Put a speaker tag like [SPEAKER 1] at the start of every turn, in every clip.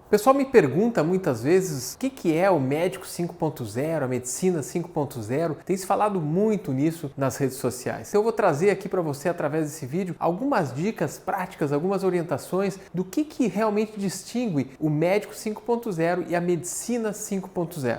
[SPEAKER 1] O pessoal me pergunta muitas vezes o que é o médico 5.0, a medicina 5.0. Tem se falado muito nisso nas redes sociais. Eu vou trazer aqui para você, através desse vídeo, algumas dicas práticas, algumas orientações do que realmente distingue o médico 5.0 e a medicina 5.0.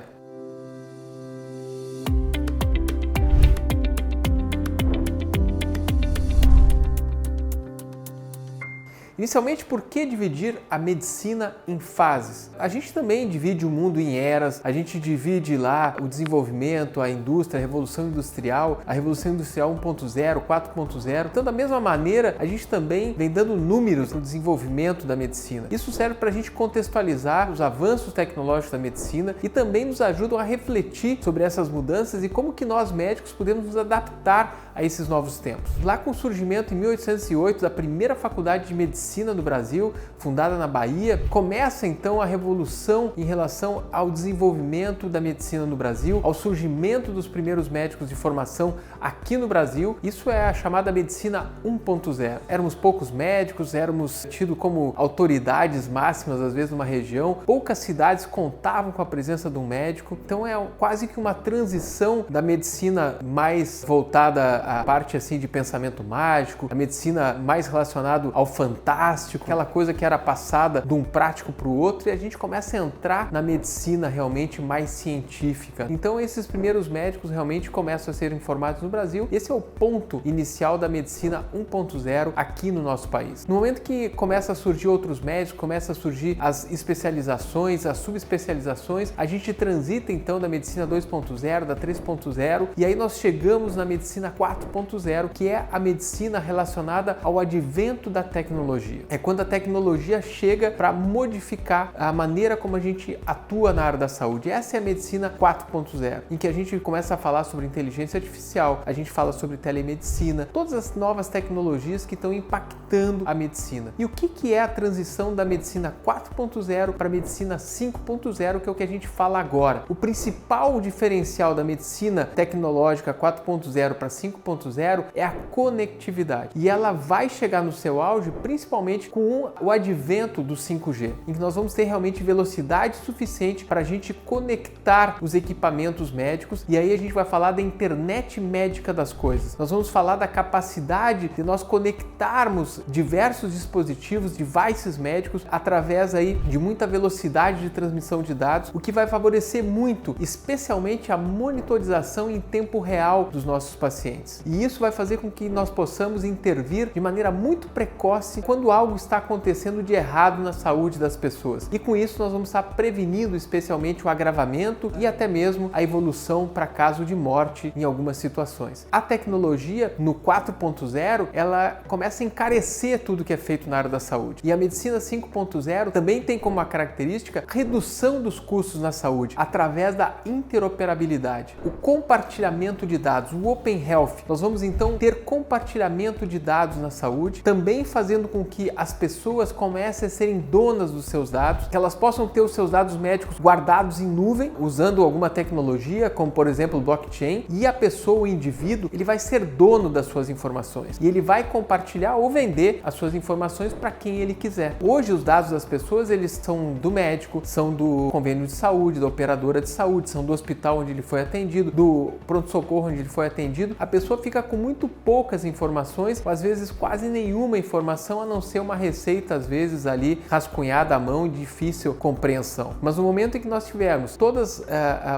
[SPEAKER 1] Inicialmente, por que dividir a medicina em fases? A gente também divide o mundo em eras, a gente divide lá o desenvolvimento, a indústria, a Revolução Industrial 1.0, 4.0. Então, da mesma maneira, a gente também vem dando números no desenvolvimento da medicina. Isso serve para a gente contextualizar os avanços tecnológicos da medicina e também nos ajudam a refletir sobre essas mudanças e como que nós médicos podemos nos adaptar a esses novos tempos. Lá com o surgimento em 1808 da primeira faculdade de medicina no Brasil, fundada na Bahia, começa então a revolução em relação ao desenvolvimento da medicina no Brasil, ao surgimento dos primeiros médicos de formação aqui no Brasil. Isso é a chamada medicina 1.0. Éramos poucos médicos, éramos tidos como autoridades máximas às vezes numa região, poucas cidades contavam com a presença de um médico, então é quase que uma transição da medicina mais voltada à parte assim de pensamento mágico, a medicina mais relacionada ao fantástico, aquela coisa que era passada de um prático para o outro, e a gente começa a entrar na medicina realmente mais científica. Então esses primeiros médicos realmente começam a ser formados no Brasil. Esse é o ponto inicial da medicina 1.0 aqui no nosso país. No momento que começa a surgir outros médicos, começa a surgir as especializações, as subespecializações, a gente transita então da medicina 2.0, da 3.0, e aí nós chegamos na medicina 4.0, que é a medicina relacionada ao advento da tecnologia. É quando a tecnologia chega para modificar a maneira como a gente atua na área da saúde. Essa é a medicina 4.0, em que a gente começa a falar sobre inteligência artificial, a gente fala sobre telemedicina, todas as novas tecnologias que estão impactando a medicina. E o que é a transição da medicina 4.0 para a medicina 5.0, que é o que a gente fala agora? O principal diferencial da medicina tecnológica 4.0 para 5.0 é a conectividade. E ela vai chegar no seu auge principalmente com o advento do 5G, em que nós vamos ter realmente velocidade suficiente para a gente conectar os equipamentos médicos, e aí a gente vai falar da internet médica das coisas. Nós vamos falar da capacidade de nós conectarmos diversos dispositivos, devices médicos, através aí de muita velocidade de transmissão de dados, o que vai favorecer muito, especialmente a monitorização em tempo real dos nossos pacientes. E isso vai fazer com que nós possamos intervir de maneira muito precoce quando algo está acontecendo de errado na saúde das pessoas. E com isso nós vamos estar prevenindo especialmente o agravamento e até mesmo a evolução para caso de morte em algumas situações. A tecnologia no 4.0, ela começa a encarecer tudo que é feito na área da saúde. E a medicina 5.0 também tem como uma característica a redução dos custos na saúde através da interoperabilidade, o compartilhamento de dados, o Open Health. Nós vamos então ter compartilhamento de dados na saúde, também fazendo com que as pessoas comecem a serem donas dos seus dados, que elas possam ter os seus dados médicos guardados em nuvem, usando alguma tecnologia, como por exemplo o blockchain, e a pessoa, o indivíduo, ele vai ser dono das suas informações e ele vai compartilhar ou vender as suas informações para quem ele quiser. Hoje os dados das pessoas, eles são do médico, são do convênio de saúde, da operadora de saúde, são do hospital onde ele foi atendido, do pronto-socorro onde ele foi atendido. A pessoa fica com muito poucas informações, ou às vezes quase nenhuma informação, a não ser uma receita, às vezes, ali rascunhada à mão, de difícil compreensão. Mas no momento em que nós tivermos todos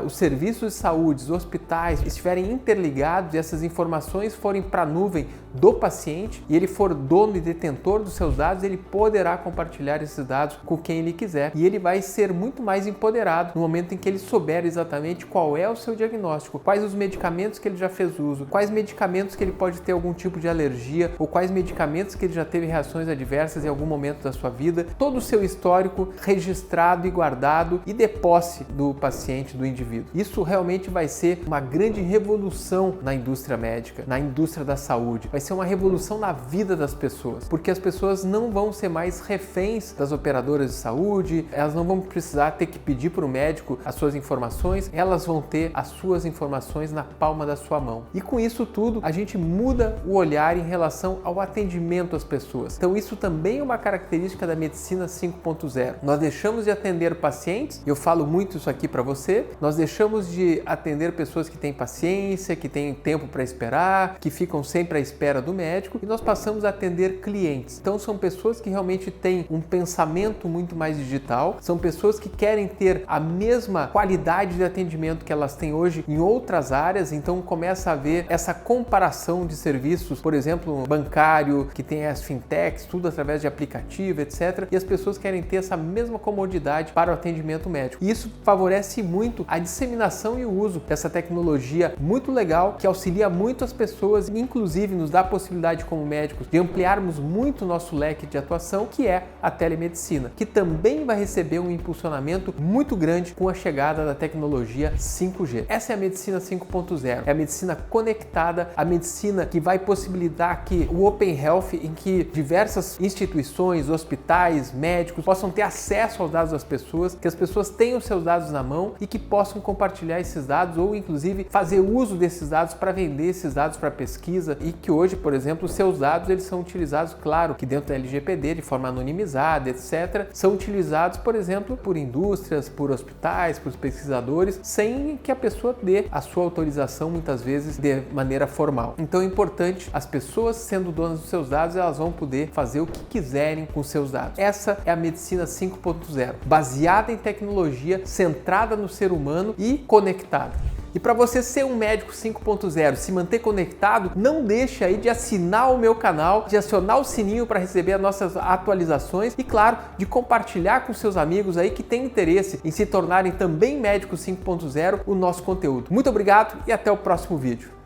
[SPEAKER 1] os serviços de saúde, os hospitais estiverem interligados e essas informações forem para a nuvem do paciente e ele for dono e detentor dos seus dados, ele poderá compartilhar esses dados com quem ele quiser e ele vai ser muito mais empoderado no momento em que ele souber exatamente qual é o seu diagnóstico, quais os medicamentos que ele já fez uso, quais medicamentos que ele pode ter algum tipo de alergia ou quais medicamentos que ele já teve reações adversas em algum momento da sua vida, todo o seu histórico registrado e guardado e de posse do paciente, do indivíduo. Isso realmente vai ser uma grande revolução na indústria médica, na indústria da saúde. Vai ser uma revolução na vida das pessoas, porque as pessoas não vão ser mais reféns das operadoras de saúde, elas não vão precisar ter que pedir para o médico as suas informações, elas vão ter as suas informações na palma da sua mão. E com isso tudo, a gente muda o olhar em relação ao atendimento às pessoas. Então isso também é uma característica da medicina 5.0. Nós deixamos de atender pacientes, eu falo muito isso aqui para você, nós deixamos de atender pessoas que têm paciência, que têm tempo para esperar, que ficam sempre à espera do médico, e nós passamos a atender clientes. Então são pessoas que realmente têm um pensamento muito mais digital, são pessoas que querem ter a mesma qualidade de atendimento que elas têm hoje em outras áreas, então começa a haver essa comparação de serviços, por exemplo, bancário, que tem as fintechs, tudo através de aplicativo, etc. E as pessoas querem ter essa mesma comodidade para o atendimento médico. E isso favorece muito a disseminação e o uso dessa tecnologia muito legal, que auxilia muito as pessoas e inclusive nos dá a possibilidade como médicos de ampliarmos muito o nosso leque de atuação, que é a telemedicina, que também vai receber um impulsionamento muito grande com a chegada da tecnologia 5G. Essa é a medicina 5.0, é a medicina conectada, a medicina que vai possibilitar que o Open Health, em que diversas instituições, hospitais, médicos possam ter acesso aos dados das pessoas, que as pessoas tenham seus dados na mão e que possam compartilhar esses dados ou inclusive fazer uso desses dados para vender esses dados para pesquisa, e que hoje, por exemplo, os seus dados eles são utilizados, claro, que dentro da LGPD, de forma anonimizada, etc., são utilizados, por exemplo, por indústrias, por hospitais, por pesquisadores, sem que a pessoa dê a sua autorização, muitas vezes de maneira formal. Então é importante, as pessoas sendo donas dos seus dados, elas vão poder fazer o que quiserem com seus dados. Essa é a medicina 5.0, baseada em tecnologia, centrada no ser humano e conectada. E para você ser um médico 5.0, se manter conectado, não deixe aí de assinar o meu canal, de acionar o sininho para receber as nossas atualizações e, claro, de compartilhar com seus amigos aí que têm interesse em se tornarem também médicos 5.0 o nosso conteúdo. Muito obrigado e até o próximo vídeo.